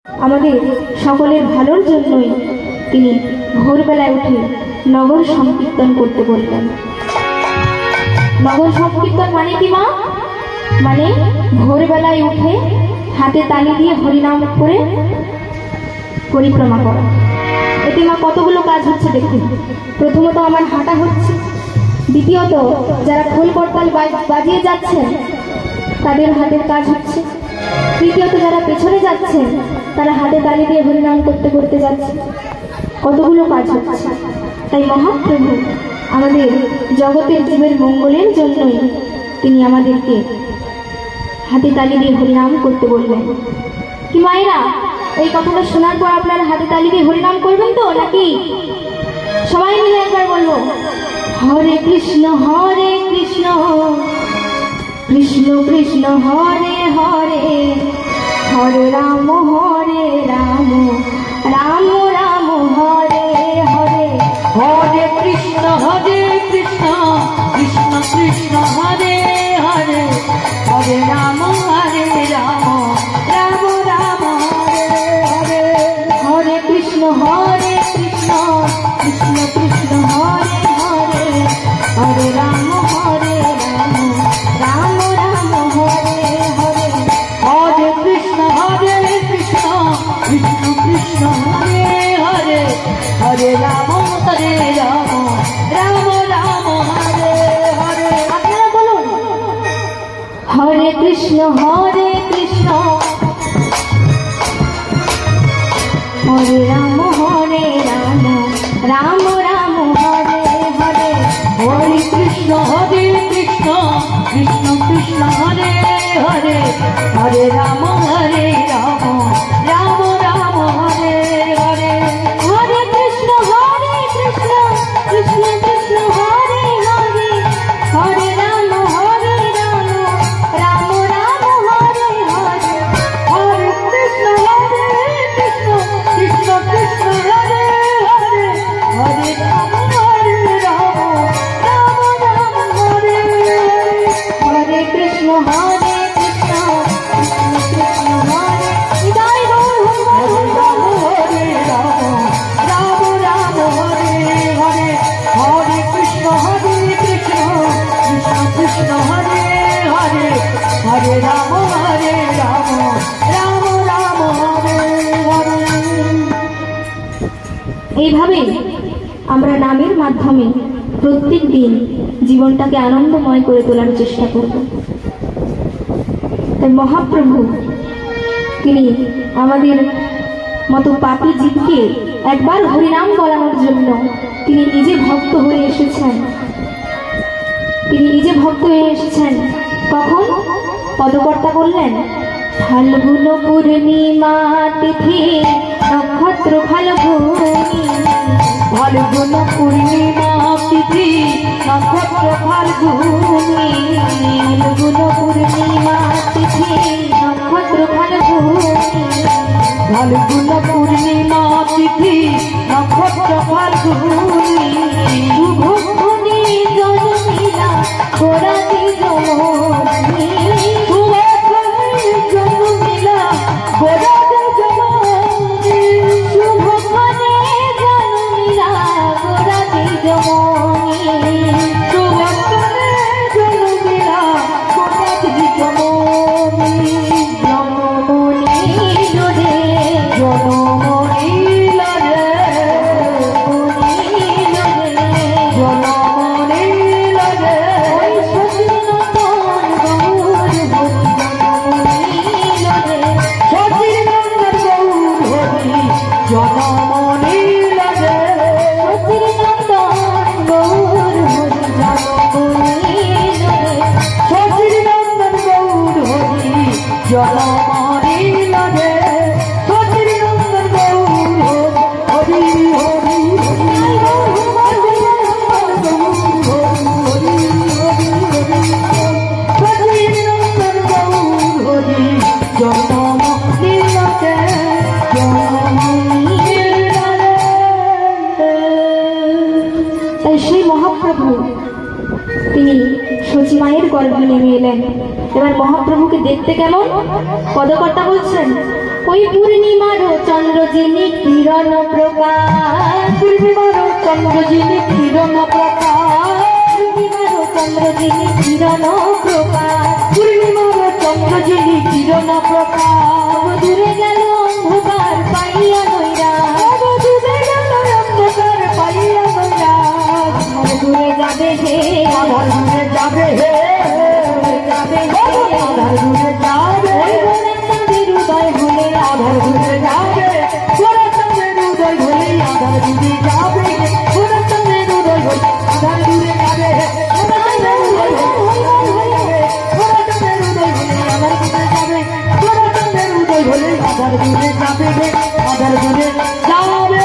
আমাদের সকলের ভালোর জন্যই তিনি ভোরবেলায় উঠে নগর সংকীর্তন করতে বললেন। নগর সংকীর্তন মানে কি মা? মানে ভোরবেলায় উঠে হাতে তালি দিয়ে হরিনাম করে পরিক্রমা করা। এতে মা কতগুলো কাজ হচ্ছে দেখুন। প্রথমত আমার হাঁটা হচ্ছে, দ্বিতীয়ত যারা খোল করতাল বাজিয়ে যাচ্ছেন তাদের হাতের কাজ হচ্ছে, তৃতীয়ত যারা পেছনে যাচ্ছেন তারা হাতে তালি দিয়ে হরিনাম করতে করতে যাচ্ছে। কতগুলো কাজ হচ্ছে। তাই মহাপ্রভু আমাদের জগতের জীবের মঙ্গলের জন্যই তিনি আমাদেরকে হাতে তালি দিয়ে হরিনাম করতে বলবেন। কি মায়েরা, এই কথাটা শোনার পর আপনারা হাতে তালি দিয়ে হরিনাম করবেন তো নাকি? সবাই মিলে একবার বলবো, হরে কৃষ্ণ কৃষ্ণ কৃষ্ণ হরে হরে, হরে রাম রাম রাম হরে হরে। হরে কৃষ্ণ কৃষ্ণ কৃষ্ণ হরে হরে, হরে রাম রাম রাম হরে হরে। হরে কৃষ্ণ কৃষ্ণ কৃষ্ণ হরে হরে, হরে রাম রাম রাম হরে হরে। হরে কৃষ্ণ কৃষ্ণ কৃষ্ণ হরে হরে, হরে রাম রাম রাম হরে হরে। আপনারা বলুন, হরে কৃষ্ণ হরে রাম রাম রাম হরে হরে। হরে কৃষ্ণ কৃষ্ণ কৃষ্ণ হরে হরে, হরে রাম রাম রাম হরে হরে। হরে কৃষ্ণ কৃষ্ণ কৃষ্ণ হরে হরে, হরে রাম রাম রাম হরে হরে। হরে কৃষ্ণ কৃষ্ণ কৃষ্ণ হরে হরে, হরে রাম রাম হরে হরে। হরে কৃষ্ণ কৃষ্ণ কৃষ্ণ হরে। হৃদয় গৌর হরে রাম রাম হরে হরে। হরে কৃষ্ণ কৃষ্ণ কৃষ্ণ হরে হরে, হরে রাম রাম রাম হরে হরে। এইভাবে আমরা নামের মাধ্যমে প্রত্যেক দিন জীবনটাকে আনন্দময় করে তোলার চেষ্টা করব। তাই মহাপ্রভু তিনি আমাদের মতো পাপী জীবকে একবার হরিনাম বলানোর জন্য তিনি নিজে ভক্ত হয়ে এসেছেন। কখন? পদকর্তা বললেন, ফাল্গুন পূর্ণিমা তিথি নক্ষত্র ফাল্গুনী। ফাল্গুন পূর্ণিমা তিথি নক্ষত্র ফাল্গুনী। ফাল্গুন পূর্ণিমা তিথি নক্ষত্র ফাল্গুনী। ফাল্গুন পূর্ণিমা তিথি নক্ষত্র ফাল্গুনী। শুভক্ষণে জন্মিলা গোরাদি জননী। শুভক্ষণে জন্মিলা গোরাদি জননী। শুভক্ষণে জন্মিলা গোরাদি জননী। শুভক্ষণে জন্মিলা গোরাদি জননী। জনমনি লোরে জনমনি লোরে জনমনি লোরে। ওই সচিনন্দন গৌর হরি জনমনি লোরে। সচিনন্দন গৌর হরি জনমনি লোরে। সচিনন্দন গৌর হরি জনমনি লোরে। সচিনন্দন গৌর হরি হরি হরি সচিনন্দন গৌর হরি জনমনি লোরে। তাই সেই মহাপ্রভু তিনি সচি মায়ের গর্ভে নেমে এলেন। এবার মহাপ্রভুকে দেখতে কেমন? পদকর্তা বলছেন, ওই পূর্ণিমার চন্দ্র যিনি কিরণ প্রকাশ, পূর্ণিমার চন্দ্র যিনি কিরণ প্রকাশ, পূর্ণিমার চন্দ্র যিনি কিরণ প্রকাশ, পূর্ণিমার চন্দ্র যিনি কিরণ প্রকাশ, দূরে গেল অন্ধকার পাইয়া নৈরা, দূরে গেল অন্ধকার পাইয়া নৈরাশ, আধার দূরে যাবে হে, আধার দূরে যাবে হে, যাবে হে, আধার দূরে যাবে, ওই গোরা চাঁদের উদয় হলে আধার দূরে যাবে, গোরা চাঁদের উদয় হলে আধার দূরে যাবে, গোরা চাঁদের উদয় হলে আধার দূরে যাবে, গোরা চাঁদের উদয় হলে, গোরা চাঁদের উদয় হলে আধার দূরে যাবে, গোরা চাঁদের উদয় হলে আধার দূরে যাবে, আধার দূরে যাবে।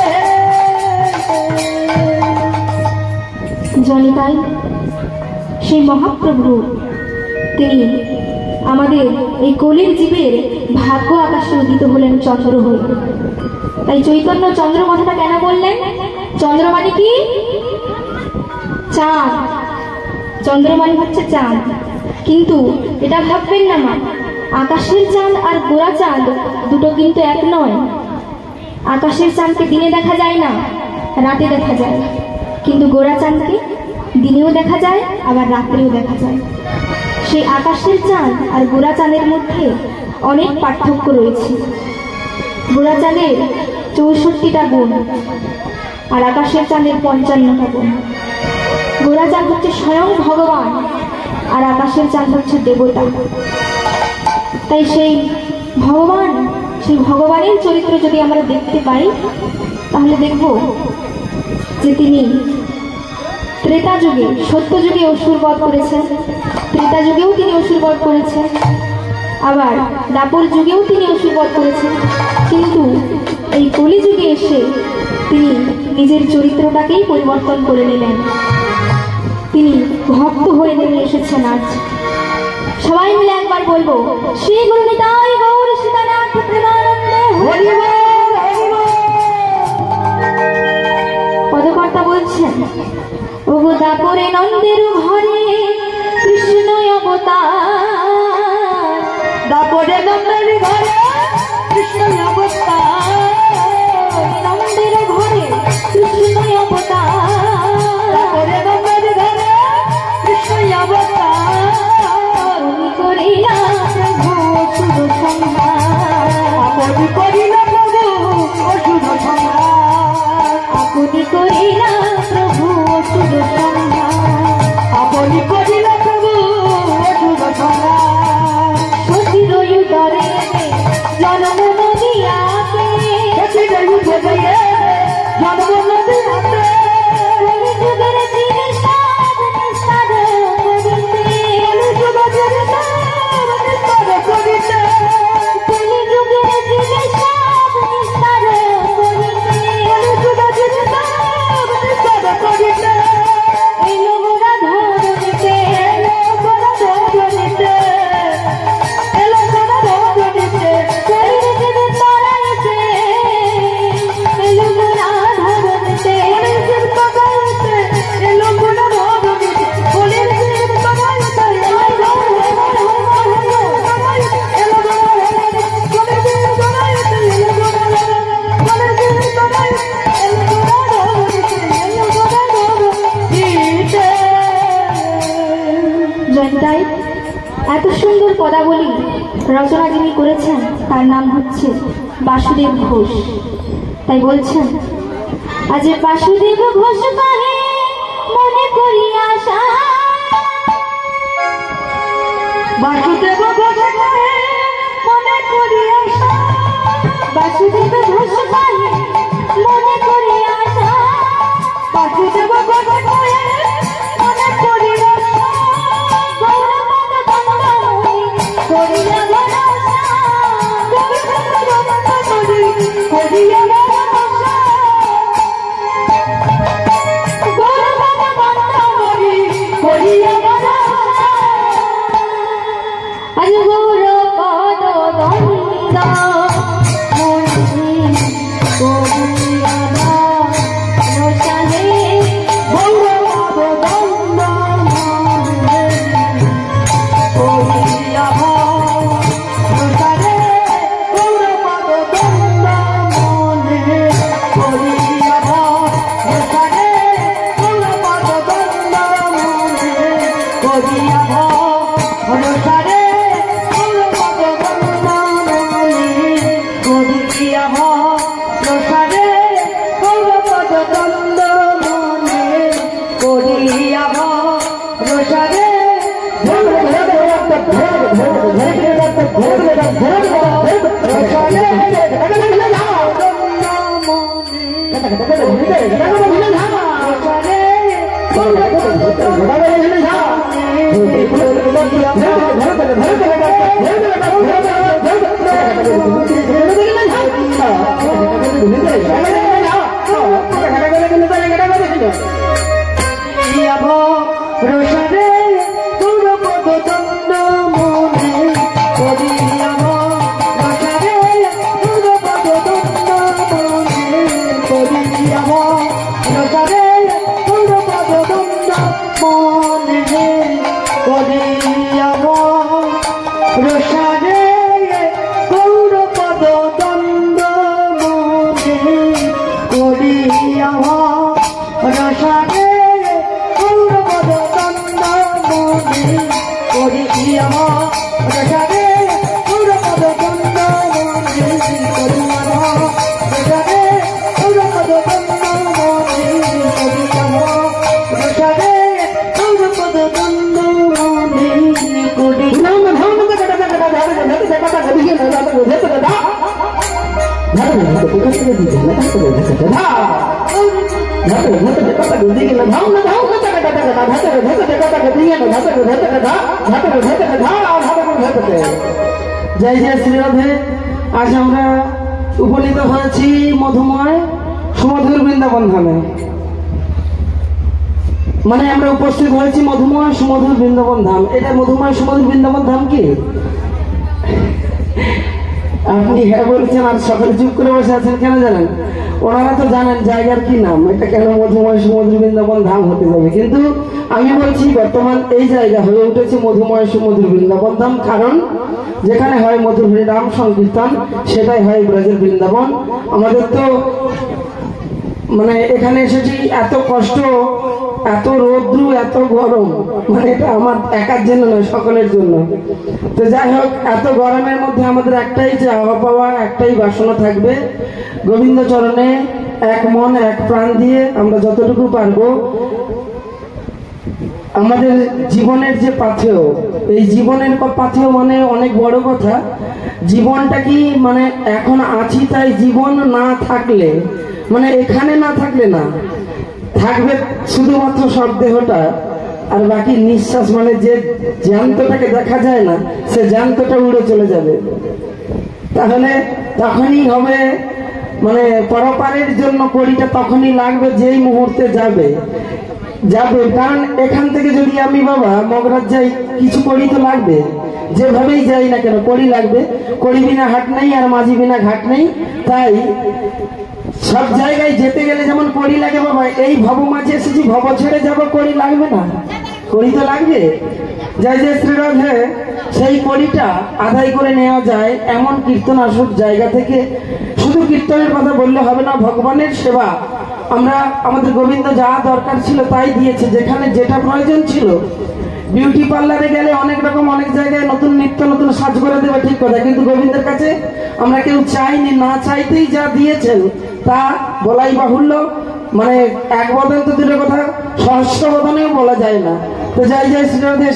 জনিতাই সেই মহাপ্রভু তিনি আমাদের এই কলির জীবের ভাগ্য আকাশে উদিত হলেন চন্দ্র হয়ে। তাই চৈতন্য চন্দ্র কথাটা কেন বললেন? চন্দ্র মানে কি? চাঁদ। চন্দ্র মানে হচ্ছে চাঁদ। কিন্তু এটা ভাববেন না মা, আকাশের চাঁদ আর গোরা চাঁদ দুটো কিন্তু এক নয়। আকাশের চাঁদকে দিনে দেখা যায় না, রাতে দেখা যায়, কিন্তু গোরা চাঁদকে দিনেও দেখা যায় আবার রাত্রেও দেখা যায়। সেই আকাশের চাঁদ আর গোরা চাঁদের মধ্যে অনেক পার্থক্য রয়েছে। গোরা চাঁদের 64টা গুণ আর আকাশের চাঁদের 55টা গুণ। গোরা চাঁদ হচ্ছে স্বয়ং ভগবান আর আকাশের চাঁদ হচ্ছে দেবতা। তাই সেই ভগবানের চরিত্র যদি আমরা দেখতে পাই তাহলে দেখব যে তিনি ত্রেতা যুগে, সত্য যুগে অসুর বধ করেছেন, ত্রেতা যুগেও তিনি অসুর বধ করেছেন, আবার দাপর যুগেও তিনি অসুর বধ করেছেন। কিন্তু এই কলি যুগে এসে তিনি নিজের চরিত্রটাকেই পরিবর্তন করে নিলেন। তিনি ভক্ত হয়ে নেমে এসেছেন আজ। সবাই মিলে একবার বলবো, শ্রী গুরু নিতাই গৌর সীতানাথ প্রেমানন্দে হরি বল, হরি বল। পদকর্তা বলছেন, ওগো দাপরে নন্দের ঘরে কৃষ্ণ অবতার, দাপরে নন্দের ঘরে কৃষ্ণ অবতার, নন্দের ঘরে কৃষ্ণ অবতার, দাপরে নন্দের ঘরে কৃষ্ণ অবতার, আপনি করিলা প্রভু অসুর সংহার, আপনি করিলা প্রভু অসুর সংহার, আপনি করিলা প্রভু অসুর সংহার, আপনি করিলা প্রভু অসুর সংহার, শশীর উদরে জন্ম নদিয়াতে, শশীর উদরে জন্ম নদিয়াতে, কলিযুগের যিনি সাধ নিস্তার করিতে, কলিযুগের সাধ নিস্তার করিতে, কলিযুগের যিনি সাধ নিস্তার করিতে, কলিযুগের সাধ নিস্তার করিতে, এলো মোরা ধরণীতে, এলো মোরা ধরণীতে, এলো মোরা ধরণীতে, কলিযুগের তরাইতে, এলো মোরা ধরণীতে, কলিযুগের তরাইতে, এলো মোরা ধরণীতে, কলিযুগের তরাইতে, এলো মোরা ধরণীতে, এলো মোরা ধরণীতে, কলিযুগের তরাইতে, এলো মোরা ধরণীতে, কলিযুগের তরাইতে, এলো মোরা ধরণীতে, এলো মোরা ধরণীতে। জয়ন্তাই এত সুন্দর পদাবলী রচনা যিনি করেছেন তার নাম হচ্ছে বাসুদেব ঘোষ। তাই বলছেন, আজ বাসুদেব ঘোষ কহে মনে করি আশা, বাসুদেব ঘোষ কহে মনে করি আশা, বাসুদেব ঘোষ কহে মনে করি আশা, বাসুদেব ঘোষ কহে মনে করি আশা, গৌরপদ গঙ্গাময়ী করিয়া ভরসা, করিয়া ভরসা, গৌরপদ গঙ্গাময়ী করিয়া ভরসা, আজ গৌর রসাগে গৌরপদ চন্দমনি করি আমার রসাগে গৌরপদ চন্দমনি করি আমার রসাগে গৌরপদ চন্দমনি করি আমার রসাগে গৌরপদ চন্দমনি করি জয় জয় শ্রীরাধে। আজ আমরা উপনীত হয়েছি মধুময় সুমধুর বৃন্দাবন ধামে। মানে আমরা উপস্থিত হয়েছি মধুময় সুমধুর বৃন্দাবন ধাম। এটা মধুময় সুমধুর বৃন্দাবন ধাম কি? আপনি হ্যাঁ বলছেন আর সকালে চুপ করে বসে আছেন কেন জানেন? ওনারা তো জানেন জায়গার কি নাম, এটা কেন মধুময় সুমধুর বৃন্দাবন ধাম হতে যাবে। কিন্তু আমি বলছি বর্তমান এই জায়গা হয়ে উঠেছে মধুময় সুমধুর বৃন্দাবন ধাম, কারণ যেখানে হয় মধুর নাম সংকীর্তন সেটাই হয় ব্রজের বৃন্দাবন। আমাদের তো মানে এখানে এসেছি এত কষ্ট, এত রৌদ্র, এত গরম, মানে এটা আমার একার জন্য নয়, সকলের জন্য। তো যাই হোক, এত গরমের মধ্যে আমাদের একটাই চাওয়া পাওয়া, একটাই বাসনা থাকবে, গোবিন্দ চরণে এক মন এক প্রাণ দিয়ে আমরা যতটুকু পারবো আমাদের জীবনের যে পাথেয়, এই জীবনের পাথেয় মানে অনেক বড় কথা। জীবনটা কি মানে এখন আছি তাই জীবন, না থাকলে মানে এখানে না থাকলে না থাকবে শুধুমাত্র সব দেহটা, আর বাকি নিঃশ্বাস মানে যে জ্যান্তটাকে দেখা যায় না সে জ্যান্তটা উড়ে চলে যাবে। তাহলে তখনই হবে মানে পরপারের জন্য কড়িটা তখনই লাগবে যেই মুহূর্তে যাবে। কারণ এখান থেকে যদি আমি বাবা মগরাজ যাই কিছু কড়ি তো লাগবে, যেভাবেই যাই না কেন কড়ি লাগবে। কড়ি বিনা হাট নেই আর মাঝি বিনা ঘাট নেই। তাই সব জায়গায় যেতে গেলে যেমন কড়ি লাগে বাবা, এই ভব মাঝে এসেছি ভব ছেড়ে যাবো, কড়ি লাগবে না? কড়ি তো লাগবে। জয় জয় শ্রীরাধে। সেই কড়িটা আদায় করে নেওয়া যায় এমন কীর্তন আসুক জায়গা থেকে। শুধু কীর্তনের কথা বললে হবে না, ভগবানের সেবা আমরা আমাদের গোবিন্দ যা দরকার ছিল তাই দিয়েছে, যেখানে যেটা প্রয়োজন ছিল। বিউটি পার্লারে গেলে অনেক রকম অনেক জায়গায় নতুন নিত্য নতুন সাজ করে দেবে, ঠিক কথা, কিন্তু গোবিন্দের কাছে আমরা কেউ চাইনি, না চাইতেই যা দিয়েছেন তা বলাই বাহুল্য। মানে এক বদন তো দূরের কথা, সহস্র বদনেও বলা যায় না। তো জয় জয় শ্রীরাধে।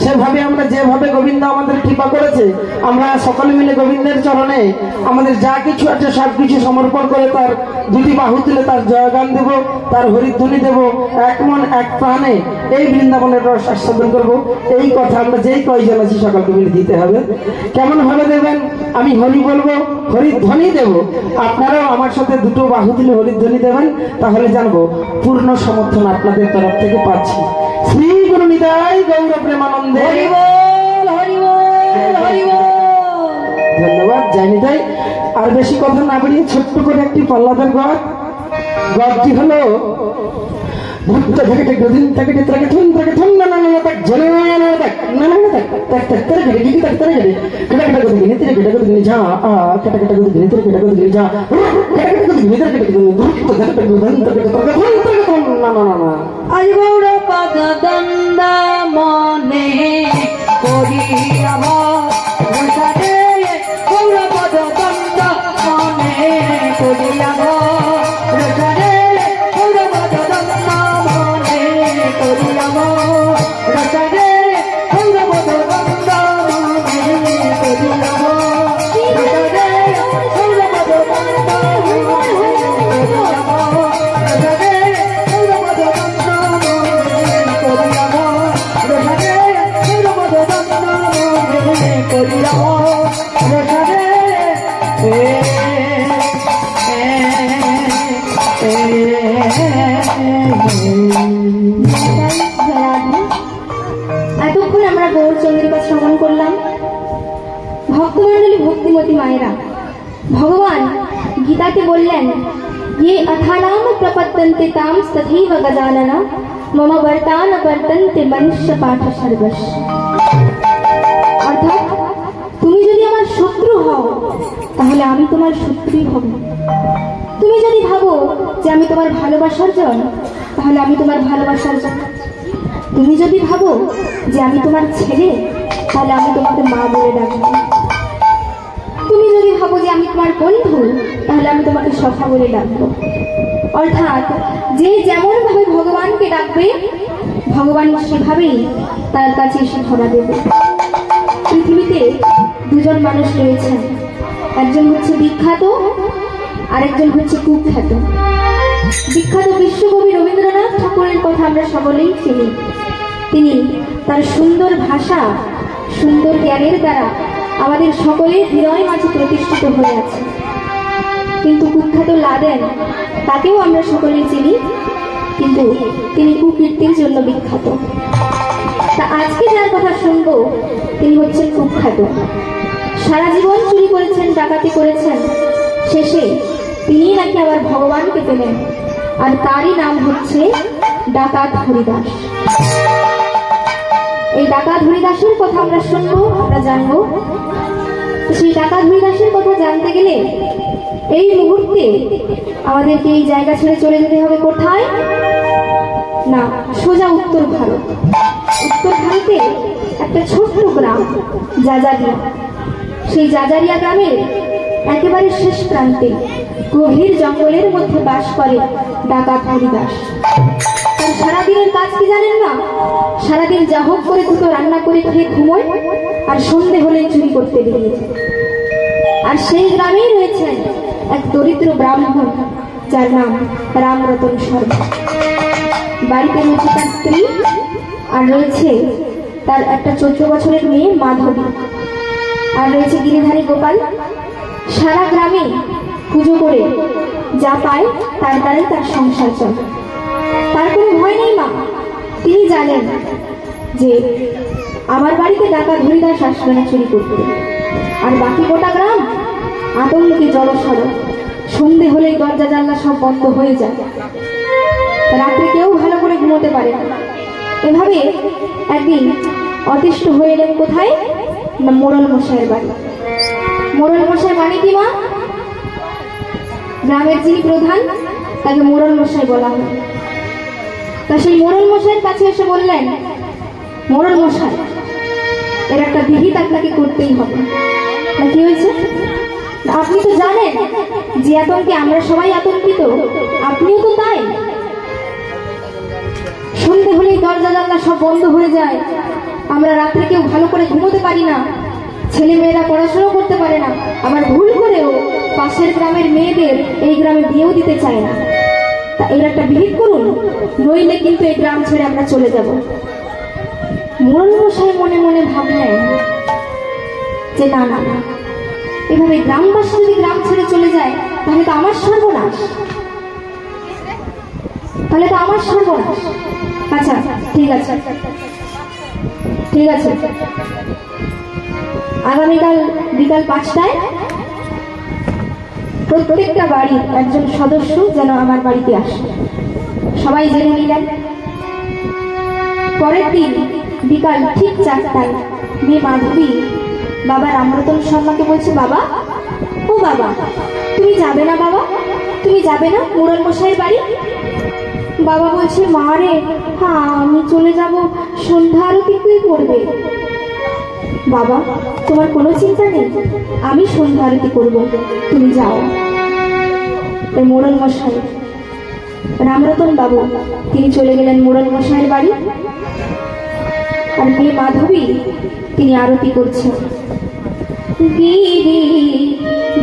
সেভাবে আমরা যেভাবে গোবিন্দ আমাদের কৃপা করেছে, আমরা সকলে মিলে গোবিন্দের চরণে আমাদের যা কিছু আছে সব কিছু সমর্পণ করে তার দুটি বাহু তুলে তার জয়গান দেব, তার হরিধ্বনি দেব, এক মন এক প্রাণে এই বৃন্দাবনের রস আস্বাদন করবো। এই কথা আমরা যেই কয়জন আছি সকলকে মিলে দিতে হবে। কেমন ভাবে দেবেন? আমি হরি বলবো, হরিধ্বনি দেব, আপনারাও আমার সাথে দুটো বাহু তুলে হরিধ্বনি দেবেন, তাহলে জানবো পূর্ণ সমর্থন আপনাদের তরফ থেকে পাচ্ছি। শ্রী গুরু নিতাই গৌর প্রেমানন্দে হরি বল, হরি বল, হরি বল। ধন্যবাদ। জয় নিতাই। আর বেশি কথা না বাড়িয়ে ছোট্ট করে একটি পল্লাদের গদটি হলো ভক্ত থেকে গদিন থেকে থেকে থুন থেকে থুন না না না তাক জনে না না তাক না না তাক তাক তাক তাক করে গিয়ে তাক তাক করে কটা কটা গদি গিয়ে তেরে কটা গদি যা আ কটা কটা গদি গিয়ে তেরে কটা গদি যা কটা কটা গদি গিয়ে তেরে কটা গদি ভক্ত থেকে গদিন থেকে থুন না না না না আজ গৌর পদ দন্দ মনে করি আমার রসাদে গৌর পদ দন্দ মনে করি আমার রসাদে গৌর পদ দন্দ মনে করি আমার রসাদে গৌর পদ দন্দ মনে করি আমার রসাদে গৌর পদ দন্দ মনে করি আমার রসাদে গৌর পদ দন্দ মনে করি আমার রসাদে গৌর পদ দন্দ মনে করি আমার রসাদে এতক্ষণ আমরা গৌরচন্দ্রিকা শ্রবণ করলাম। ভক্তমণ্ডলী ভক্তিমতী মায়েরা, ভগবান গীতাতে বললেন, ये अथानाम प्रपद्यन्ते ताम तथैव गजानन मम वर्तान वर्तन्ते मनुष्य पाठ सर्वस्व। অর্থাৎ তুমি যদি আমার শত্রু হও তাহলে আমি তোমার শত্রুই হব। তুমি যদি ভাবো যে আমি তোমার ভালোবাসার জন, তাহলে আমি তোমার ভালোবাসার জন। তুমি যদি ভাবো যে আমি তোমার ছেলে, তাহলে আমি তোমাকে মা বলে ডাকবো। তুমি যদি ভাবো যে আমি তোমার বন্ধু, তাহলে আমি তোমাকে সখা বলে ডাকবো। অর্থাৎ যে যেমন ভাবে ভগবানকে ডাকবে, ভগবান সেভাবেই তার কাছে এসে ধরা দেবে। পৃথিবীতে দুজন মানুষ রয়েছেন, একজন হচ্ছে বিখ্যাত, আরেকজন হচ্ছে কুখ্যাত। বিখ্যাত বিশ্বকবি রবীন্দ্রনাথ ঠাকুরের কথা আমরা সকলেই চিনি। তিনি তার সুন্দর ভাষা, সুন্দর জ্ঞানের দ্বারা আমাদের সকলের হৃদয় মাঝে প্রতিষ্ঠিত হয়ে আছে। কিন্তু কুখ্যাত লাদেন, তাকেও আমরা সকলেই চিনি, কিন্তু তিনি কুকীর্তির জন্য বিখ্যাত। তা আজকে যার কথা শুনবো, তিনি হচ্ছেন কুখ্যাত। সারা জীবন চুরি করেছেন, ডাকাতি করেছেন, শেষে তিনি নাকি আবার ভগবানকে পেলেন, আর তারই নাম হচ্ছে ডাকাত হরিদাস। এই ডাকাত হরিদাসের কথা আমরা শুনবো, আমরা জানবো। সেই ডাকাত হরিদাসের কথা জানতে গেলে এই মুহূর্তে আমাদেরকে এই জায়গা ছেড়ে চলে যেতে হবে কোথায়? না, সোজা উত্তর ভারত। উত্তর ভারতে একটা ছোট্ট গ্রাম জাজারিয়া। সেই জাজারিয়া গ্রামের একেবারে শেষ প্রান্তে গভীর জঙ্গলের মধ্যে বাস করে ডাকাত হরিদাস। তার সারাদিনের কাজ কি জানেন না? সারাদিন যা হোক করে দুটো রান্না করে খেয়ে ঘুমোয়, আর সন্ধে হলে চুরি করতে বেরিয়ে যায়। আর সেই গ্রামেই রয়েছেন এক দরিদ্র ব্রাহ্মণ, যার নাম রামরতন শর্মা। বাড়িতে রয়েছে তার স্ত্রী, আর রয়েছে তার একটা 14 বছরের মেয়ে মাধবী, আর রয়েছে গিরিধারী গোপাল। সারা গ্রামে পুজো করে যা পায় তার দ্বারাই তার সংসার চলে। তার কোনো ভয় নেই মা। তিনি জানেন যে আমার বাড়িতে ডাকাত হরিদাস আসবে না চুরি করতে, আর বাকি গোটা গ্রাম আতঙ্কে জড়সড়। সন্ধে হলেই দরজা জানলা সব বন্ধ হয়ে যায়, রাত্রে কেউ ভালো করে ঘুমোতে পারে না। এভাবে একদিন অতিষ্ঠ হয়ে এলেন কোথায়? না, মোড়ল মশাইয়ের বাড়ি। মোড়ল মশাই মানে কি মা? গ্রামের যিনি প্রধান, তাকে মোড়ল মশাই বলা হয়। তা সেই মোড়ল মশাইয়ের কাছে এসে বললেন, মোড়ল মশাই, এর একটা বিহিত আপনাকে করতেই হবে। না, কি হয়েছে? আপনি তো জানেন যে আতঙ্কে আমরা সবাই আতঙ্কিত, আপনিও তো তাই। সন্ধে হলেই দরজা জানলা সব বন্ধ হয়ে যায়, আমরা রাত্রে কেউ ভালো করে ঘুমোতে পারি না, ছেলে মেয়েরা পড়াশোনা করতে পারে না, আবার ভুল করেও পাশের গ্রামের মেয়েদের এই গ্রামে বিয়েও দিতে চায় না। তা এর একটা বিহিত করুন, নইলে কিন্তু এই গ্রাম ছেড়ে আমরা চলে যাব। মোড়ল মশাই মনে মনে ভাবলেন যে না না না, এভাবে গ্রামবাসী যদি গ্রাম ছেড়ে চলে যায়, তাহলে তো আমার সর্বনাশ, তাহলে তো আমার সর্বনাশ। আচ্ছা ঠিক আছে, ঠিক আছে, আগামীকাল বিকাল 5টায় প্রত্যেকটা বাড়ির একজন সদস্য যেন আমার বাড়িতে আসে। সবাই জেনে নিলেন। পরের দিন বিকাল ঠিক 4টায় মেয়ে মাধবী বাবা রামরতন শর্মাকে বলছে, বাবা, ও বাবা, তুমি যাবে না বাবা? তুমি যাবে না মোড়ল মশাইয়ের বাড়ি? বাবা বলছে, মা রে, হ্যাঁ আমি চলে যাব, সন্ধ্যা আরতি কি করবে? বাবা, তোমার কোনো চিন্তা নেই, আমি সন্ধ্যা আরতি করবো, তুমি যাও। তাই মোড়ল মশাই রামরতন বাবু তিনি চলে গেলেন মোড়ল মশাইয়ের বাড়ি। আর মেয়ে মাধবী তিনি আরতি করছেন। গিরি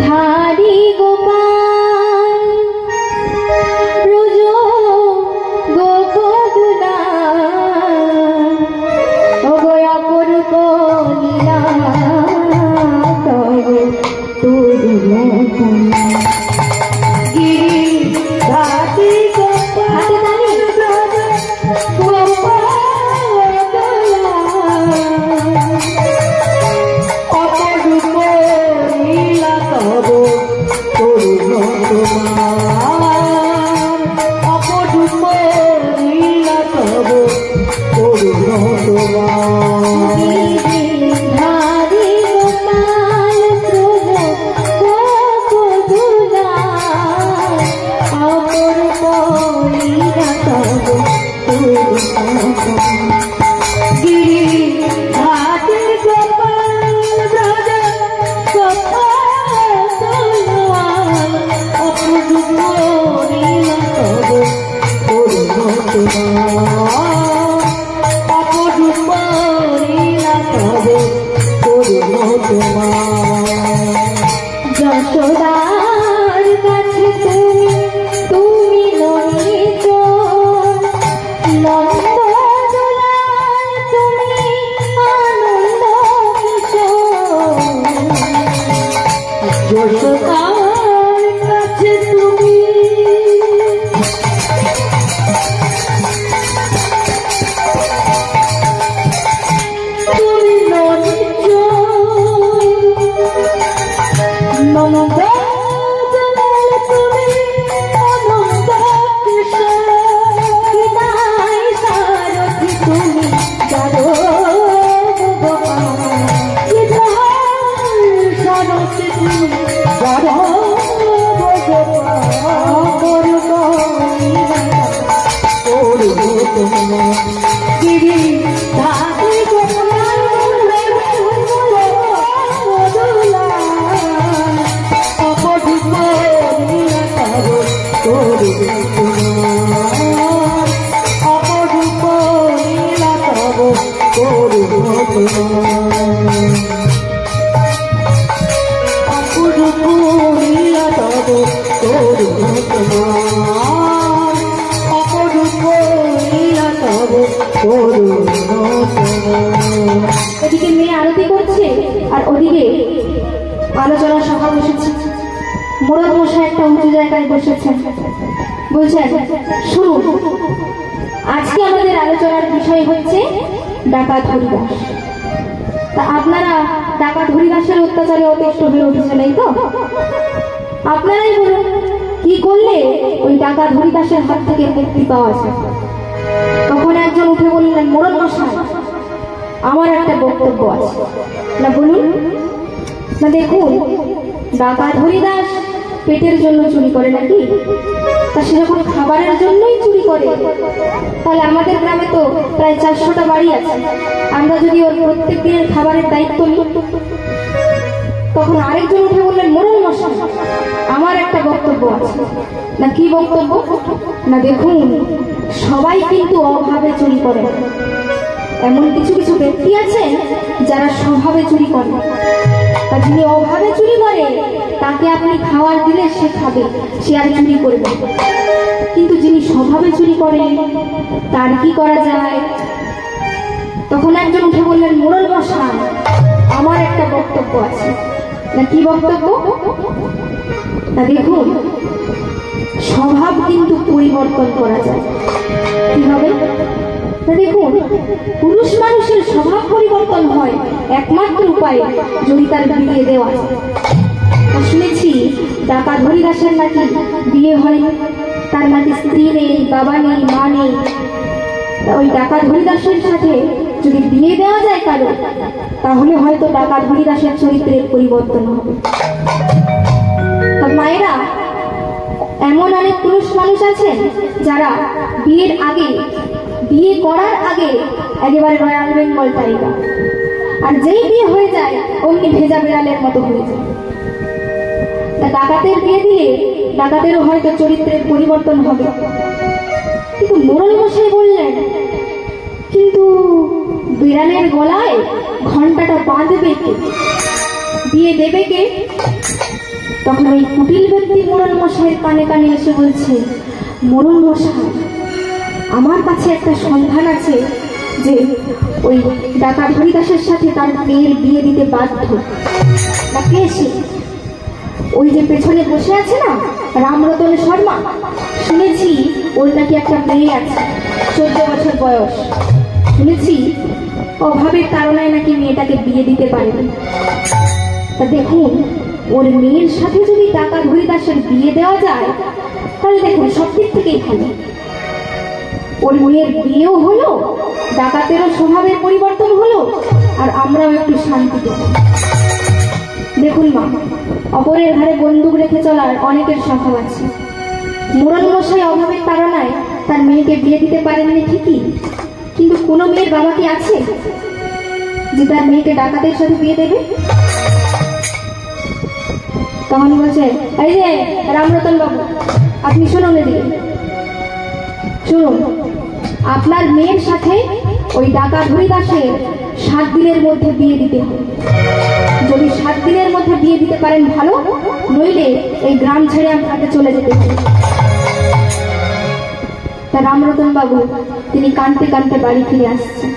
ধারি গোপাল রোজ গোপদুলা ও গয়া পরুক লীলা তবে তোর গিরি ধারি করুণ তোমার অপরূপ লীলা তব করুণ তোমার। এদিকে মেয়ে আরতি করছে আর ওদিকে আলোচনা সভা বসেছে। মোড়ল মশাই একটা উঁচু জায়গায় বসেছেন, বলছেন শুনুন, আজকে আমাদের আলোচনার বিষয় হচ্ছে ডাকাত হরিদাস। তা আপনারা ডাকাত হরিদাসের অত্যাচারে অতিষ্ঠ হয়ে উঠেছেন, এই তো? আপনারাই বলুন কি করলে ওই ডাকাত হরিদাসের হাত থেকে মুক্তি পাওয়া যায়। তখন একজন উঠে বললেন, মোড়ল মশাই আমার একটা বক্তব্য আছে। না বলুন। না দেখুন, ডাকাত হরিদাস পেটের জন্য চুরি করে নাকি? তা সে যখন খাবারের জন্যই চুরি করে, তাহলে আমাদের গ্রামে তো প্রায় 400টা বাড়ি আছে। আমরা যদি ওর প্রত্যেক দিনের খাবারের দায়িত্ব নিই। তখন আরেকজন উঠে বললেন, মোড়ল মশাই আমার একটা বক্তব্য আছে। না কি বক্তব্য? না দেখুন, সবাই কিন্তু অভাবে চুরি করে। এমন কিছু কিছু ব্যক্তি আছেন যারা স্বভাবে চুরি করে। তা যিনি অভাবে চুরি করে তাকে আপনি খাবার দিলে সে খাবে, সে আর চুরি করবে। কিন্তু যিনি স্বভাবে চুরি করে তার কি করা যায়? তখন একজন উঠে বললেন, মোড়ল মশাই আমার একটা বক্তব্য আছে। না কি বক্তব্য? না দেখুন, স্বভাব কিন্তু পরিবর্তন করা যায়। কিভাবে? না দেখুন, পুরুষ মানুষের স্বভাব পরিবর্তন হয় একমাত্র উপায়ে যদি তার বিয়ে দেওয়া যায়। শুনেছি ডাকাত হরিদাসের নাকি বিয়ে হয়, তার নাকি স্ত্রী নেই, বাবা নেই, মা নেই। ওই ডাকাত হরিদাসের সাথে যদি বিয়ে দেওয়া যায় কারো, তাহলে হয়তো ডাকাত হরিদাসের চরিত্রের পরিবর্তন হবে। মায়েরা, এমন অনেক পুরুষ মানুষ আছেন যারা বিয়ের আগে, বিয়ে করার আগে একেবারে রয়্যাল বেঙ্গল টাইগার, আর যেই বিয়ে হয়ে যায় অমনি ভেজা বিড়ালের মতো হয়ে যায়। তা ডাকাতের বিয়ে দিলে ডাকাতেরও হয়তো চরিত্রের পরিবর্তন হবে। কিন্তু মোড়ল মশাই বললেন, কিন্তু বিড়ালের গলায় ঘন্টাটা বাঁধবে কে, বিয়ে দেবে কে? তখন ওই কুটিল ব্যক্তি মোড়ল মশাইয়ের কানে কানে এসে বলছে, মোড়ল মশাই আমার কাছে একটা সন্ধান আছে যে ওই ডাকাত হরিদাসের সাথে তার মেয়ের বিয়ে দিতে বাধ্য। না কে সে? ওই যে পেছনে বসে আছে না, রামরতন শর্মা। শুনেছি ওর নাকি একটা মেয়ে আছে, 14 বছর বয়স। শুনেছি অভাবের কারণে নাকি মেয়েটাকে বিয়ে দিতে পারেনি। তা দেখুন, ওর মেয়ের সাথে যদি ডাকাত হরিদাসের বিয়ে দেওয়া যায় তাহলে দেখুন সব দিক থেকেই ভালো। ওর মেয়ের বিয়েও হলো, ডাকাতেরও স্বভাবের পরিবর্তন হলো, আর আমরাও একটু শান্তি পেলাম। দেখুন মা, অপরের ঘরে বন্দুক রেখে চলার অনেকের স্বভাব আছে। মোড়ল মশাই অভাবের তাড়নায় তার মেয়েকে বিয়ে দিতে পারেননি ঠিকই, কিন্তু কোনো মেয়ের বাবা কি আছে যে তার মেয়েকে ডাকাতের সাথে বিয়ে দেবে? তখন বলছে, এই যে রামরতন বাবু, আপনি শুনুন, এদিকে শুনুন, আপনার মেয়ের সাথে ওই ডাকাত হরিদাসের 7 দিনের মধ্যে বিয়ে দিতে হবে। যদি 7 দিনের মধ্যে বিয়ে দিতে পারেন ভালো, নইলে এই গ্রাম ছেড়ে আপনাকে চলে যেতে হবে। তা রামরতন বাবু তিনি কাঁদতে কাঁদতে বাড়ি ফিরে আসছেন।